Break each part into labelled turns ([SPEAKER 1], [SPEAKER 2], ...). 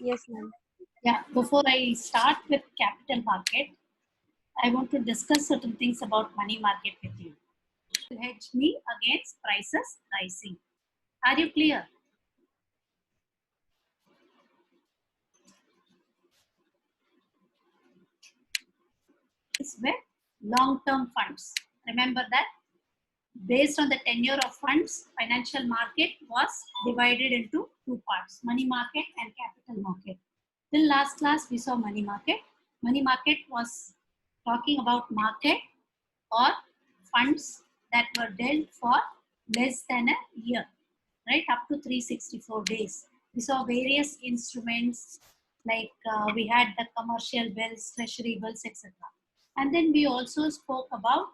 [SPEAKER 1] Yes, ma'am.
[SPEAKER 2] Yeah, before I start with capital market, I want to discuss certain things about money market with you. It will hedge me against prices rising. Are you clear? It's with long-term funds. Remember that based on the tenure of funds, financial market was divided into two parts, money market and capital market. Till last class, we saw money market. Money market was talking about market or funds that were dealt for less than a year, right? Up to 364 days. We saw various instruments like we had the commercial bills, treasury bills, etc. And then we also spoke about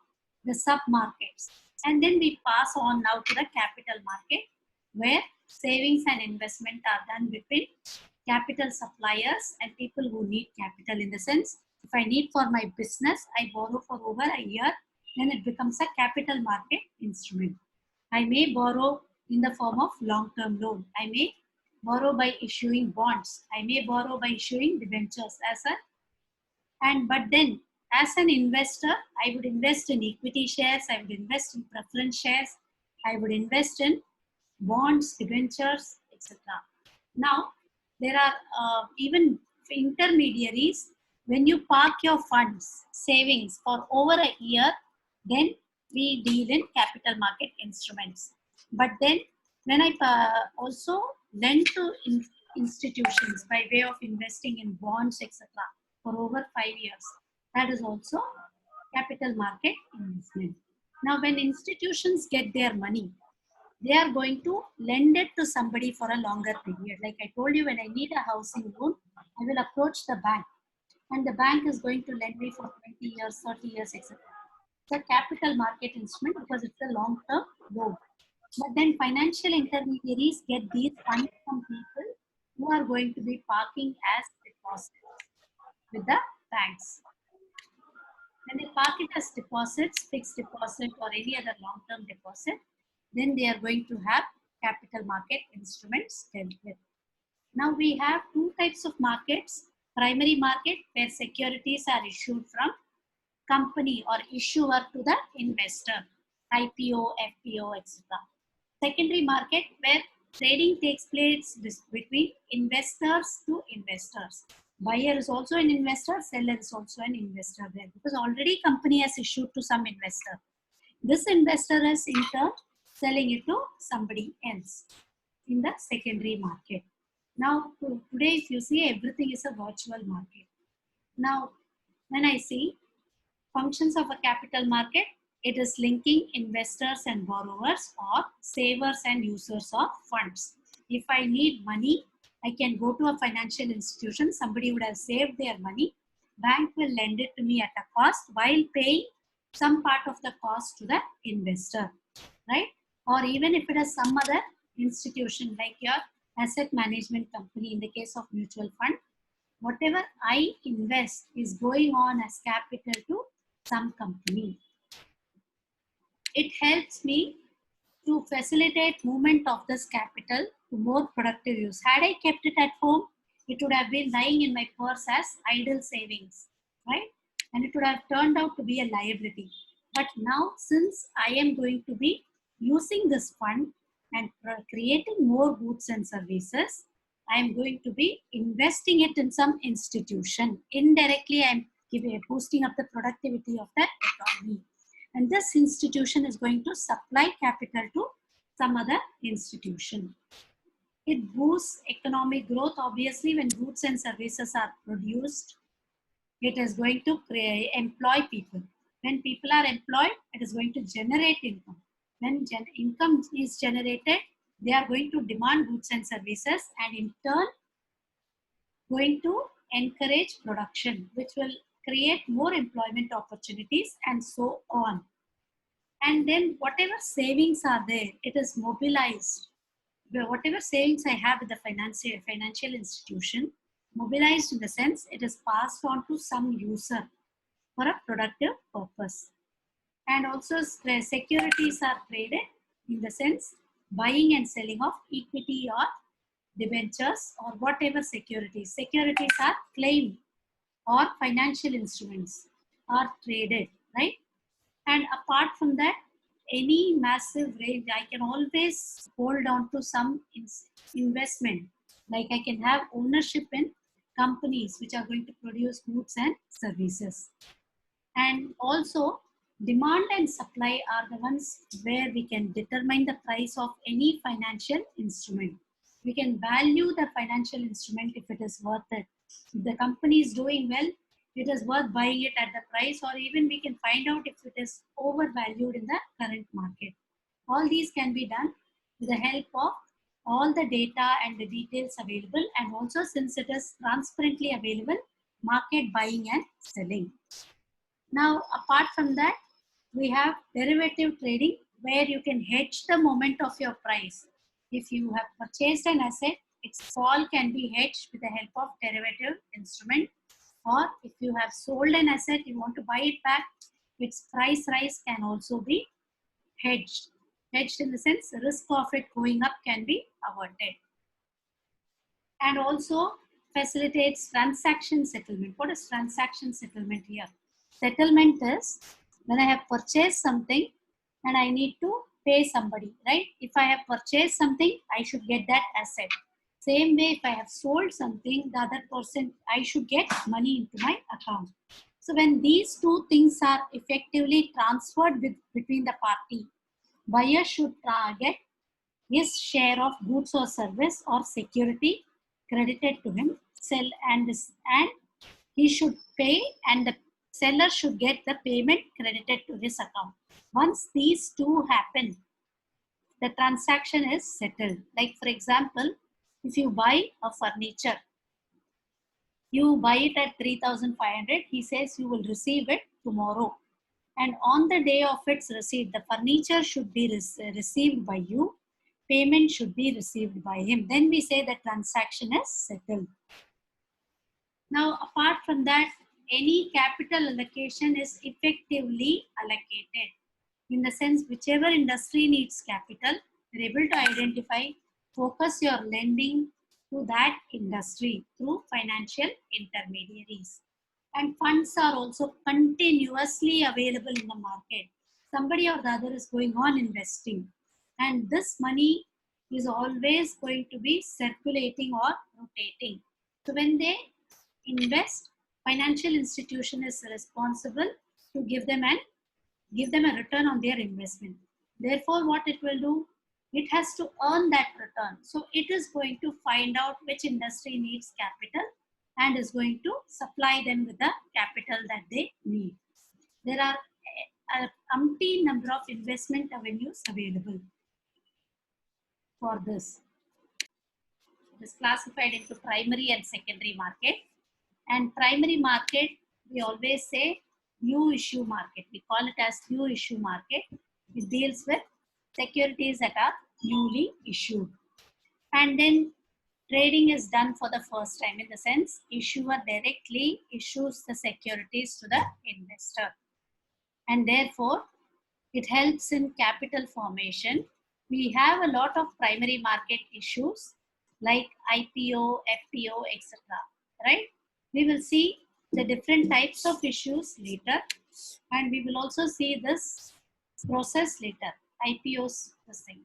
[SPEAKER 2] the sub markets. And then we pass on now to the capital market where savings and investment are done between capital suppliers and people who need capital. In the sense, if I need for my business, I borrow for over a year, then it becomes a capital market instrument. I may borrow in the form of long-term loan. I may borrow by issuing bonds. I may borrow by issuing debentures but then as an investor, I would invest in equity shares, I would invest in preference shares, I would invest in bonds, debentures, etc. Now, there are even intermediaries. When you park your funds, savings for over a year, then we deal in capital market instruments. But then when I also lend to institutions by way of investing in bonds, etc., for over 5 years, that is also capital market investment. Now, when institutions get their money, they are going to lend it to somebody for a longer period. Like I told you, when I need a housing loan, I will approach the bank and the bank is going to lend me for 20 years, 30 years, etc. It's a capital market instrument because it's a long-term loan. But then financial intermediaries get these funds from people who are going to be parking as deposits with the banks. When they park it as deposits, fixed deposit or any other long-term deposit, then they are going to have capital market instruments dealt with. Now we have two types of markets. Primary market where securities are issued from company or issuer to the investor, IPO, FPO, etc. Secondary market where trading takes place between investors to investors. Buyer is also an investor, seller is also an investor there because already company has issued to some investor. This investor is in turn selling it to somebody else in the secondary market. Now today if you see, everything is a virtual market. Now when I see functions of a capital market, it is linking investors and borrowers or savers and users of funds. If I need money, I can go to a financial institution. Somebody would have saved their money. Bank will lend it to me at a cost while paying some part of the cost to the investor, right? Or even if it is some other institution like your asset management company in the case of mutual fund, whatever I invest is going on as capital to some company. It helps me to facilitate movement of this capital to more productive use. Had I kept it at home, it would have been lying in my purse as idle savings, right? And it would have turned out to be a liability. But now, since I am going to be using this fund and creating more goods and services, I am going to be investing it in some institution. Indirectly, I am boosting up the productivity of the economy. And this institution is going to supply capital to some other institution. It boosts economic growth. Obviously, when goods and services are produced, it is going to employ people. When people are employed, it is going to generate income. When income is generated, they are going to demand goods and services and in turn going to encourage production, which will create more employment opportunities and so on. And then whatever savings are there, it is mobilized. Whatever savings I have with the financial institution, mobilized in the sense it is passed on to some user for a productive purpose. And also securities are traded in the sense buying and selling of equity or debentures or whatever securities. Securities are claimed or financial instruments are traded, right? And apart from that, any massive range, I can always hold on to some investment. Like I can have ownership in companies which are going to produce goods and services. And also, demand and supply are the ones where we can determine the price of any financial instrument. We can value the financial instrument if it is worth it. If the company is doing well, it is worth buying it at the price, or even we can find out if it is overvalued in the current market. All these can be done with the help of all the data and the details available, and also since it is transparently available, market buying and selling. Now, apart from that, we have derivative trading where you can hedge the moment of your price. If you have purchased an asset, its fall can be hedged with the help of derivative instrument. Or if you have sold an asset, you want to buy it back, its price rise can also be hedged. Hedged in the sense, risk of it going up can be avoided. And also facilitates transaction settlement. What is transaction settlement here? Settlement is when I have purchased something and I need to pay somebody, right? If I have purchased something, I should get that asset. Same way, if I have sold something, the other person, I should get money into my account. So when these two things are effectively transferred between the party, buyer should get his share of goods or service or security credited to him, and he should pay, and the seller should get the payment credited to his account. Once these two happen, the transaction is settled. Like for example, if you buy a furniture, you buy it at 3,500, he says you will receive it tomorrow. And on the day of its receipt, the furniture should be received by you, payment should be received by him. Then we say the transaction is settled. Now, apart from that, any capital allocation is effectively allocated. In the sense, whichever industry needs capital, you're able to identify, focus your lending to that industry through financial intermediaries. And funds are also continuously available in the market. Somebody or the other is going on investing. And this money is always going to be circulating or rotating. So when they invest, financial institution is responsible to give them a return on their investment. Therefore, what it will do, it has to earn that return. So it is going to find out which industry needs capital and is going to supply them with the capital that they need. There are an umpteen number of investment avenues available for this. It is classified into primary and secondary market. And primary market, we always say new issue market. We call it as new issue market. It deals with securities that are newly issued. And then trading is done for the first time, in the sense issuer directly issues the securities to the investor. And therefore, it helps in capital formation. We have a lot of primary market issues like IPO, FPO, etc. Right? We will see the different types of issues later, and we will also see this process later. IPO's this thing,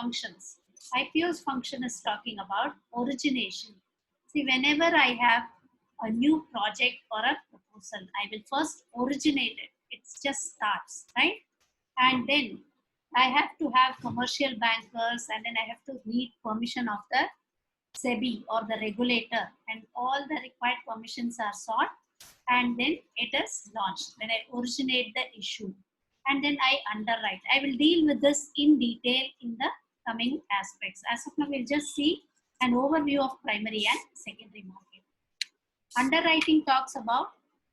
[SPEAKER 2] functions. IPO's function is talking about origination. See, whenever I have a new project or a proposal, I will first originate it. It just starts, right? And then I have to have commercial bankers, and then I have to need permission of the SEBI or the regulator, and all the required permissions are sought, and then it is launched when I originate the issue, and then I underwrite. I will deal with this in detail in the coming aspects. As of now, we'll just see an overview of primary and secondary market. Underwriting talks about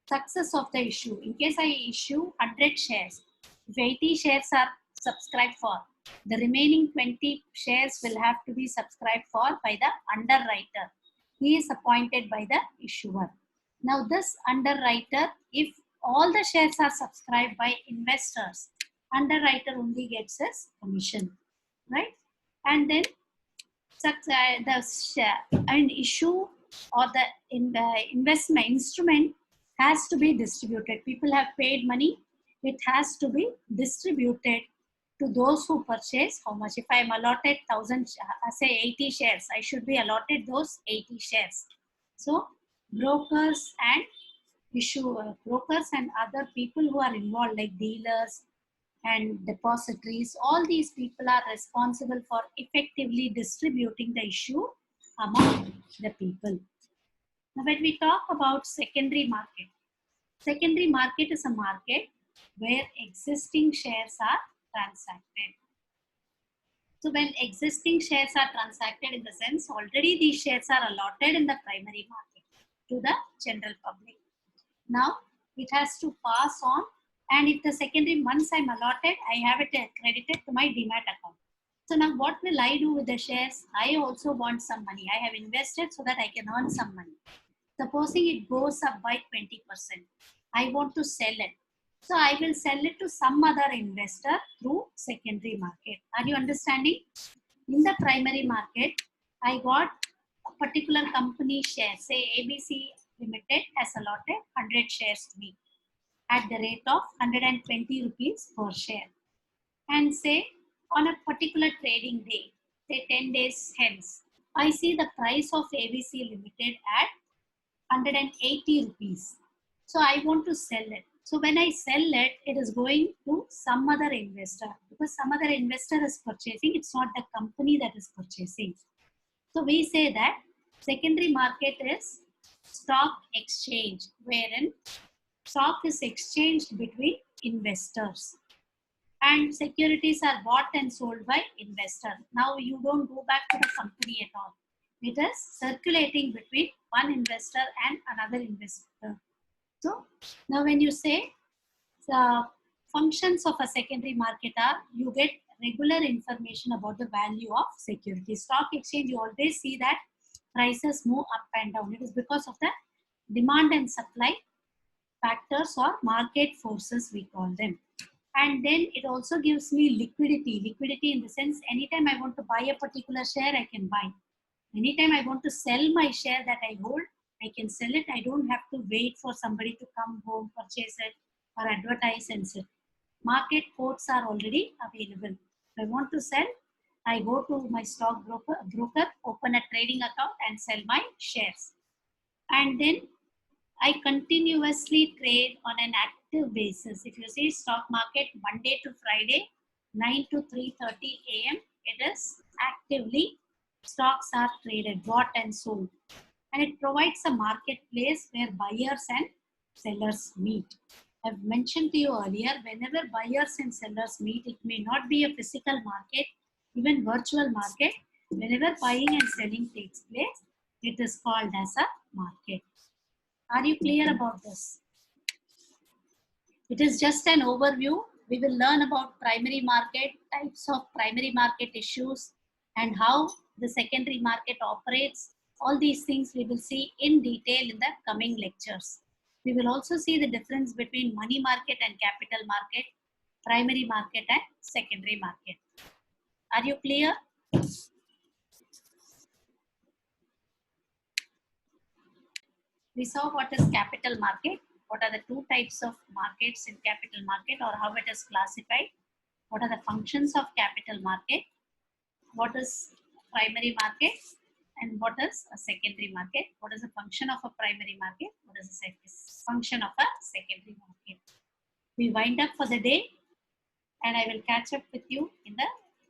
[SPEAKER 2] success of the issue. In case I issue 100 shares, if 80 shares are subscribed for, the remaining 20 shares will have to be subscribed for by the underwriter. He is appointed by the issuer. Now this underwriter, if all the shares are subscribed by investors, underwriter only gets his commission, right? And then an issue or in the investment instrument has to be distributed. People have paid money. It has to be distributed to those who purchase how much. If I am allotted 1,000, say 80 shares, I should be allotted those 80 shares. So brokers and brokers and other people who are involved, like dealers and depositories, all these people are responsible for effectively distributing the issue among the people. Now, when we talk about secondary market is a market where existing shares are transacted. So when existing shares are transacted, in the sense already these shares are allotted in the primary market to the general public. Now it has to pass on, and if the secondary, once I'm allotted, I have it credited to my demat account. So now what will I do with the shares? I also want some money. I have invested so that I can earn some money. Supposing it goes up by 20%, I want to sell it. So I will sell it to some other investor through secondary market. Are you understanding? In the primary market, I got a particular company share, say ABC Limited has allotted 100 shares to me at the rate of 120 rupees per share. And say on a particular trading day, say 10 days hence, I see the price of ABC Limited at 180 rupees. So I want to sell it. So when I sell it, it is going to some other investor, because some other investor is purchasing. It's not the company that is purchasing. So we say that secondary market is stock exchange, wherein stock is exchanged between investors and securities are bought and sold by investor. Now you don't go back to the company at all. It is circulating between one investor and another investor. So now when you say the functions of a secondary market are, you get regular information about the value of securities. Stock exchange, you always see that prices move up and down. It is because of the demand and supply factors or market forces, we call them. And then it also gives me liquidity. Liquidity in the sense, anytime I want to buy a particular share, I can buy. Anytime I want to sell my share that I hold, I can sell it. I don't have to wait for somebody to come home, purchase it, or advertise and sell. Market quotes are already available. If I want to sell, I go to my stock broker, open a trading account and sell my shares. And then I continuously trade on an active basis. If you see stock market Monday to Friday, 9 to 3:30 a.m., it is actively, stocks are traded, bought and sold. And it provides a marketplace where buyers and sellers meet. I've mentioned to you earlier, whenever buyers and sellers meet, it may not be a physical market, even virtual market. Whenever buying and selling takes place, it is called as a market. Are you clear about this? It is just an overview. We will learn about primary market, types of primary market issues, and how the secondary market operates. All these things we will see in detail in the coming lectures. We will also see the difference between money market and capital market, primary market and secondary market. Are you clear? We saw what is capital market, what are the two types of markets in capital market or how it is classified, what are the functions of capital market, what is primary market, and what is a secondary market, what is the function of a primary market, what is the function of a secondary market. We wind up for the day, and I will catch up with you in the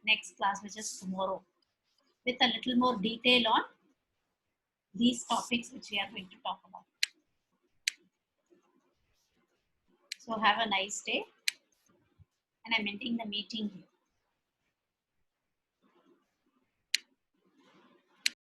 [SPEAKER 2] next class, which is tomorrow, with a little more detail on these topics which we are going to talk about. So have a nice day, and I'm ending the meeting here.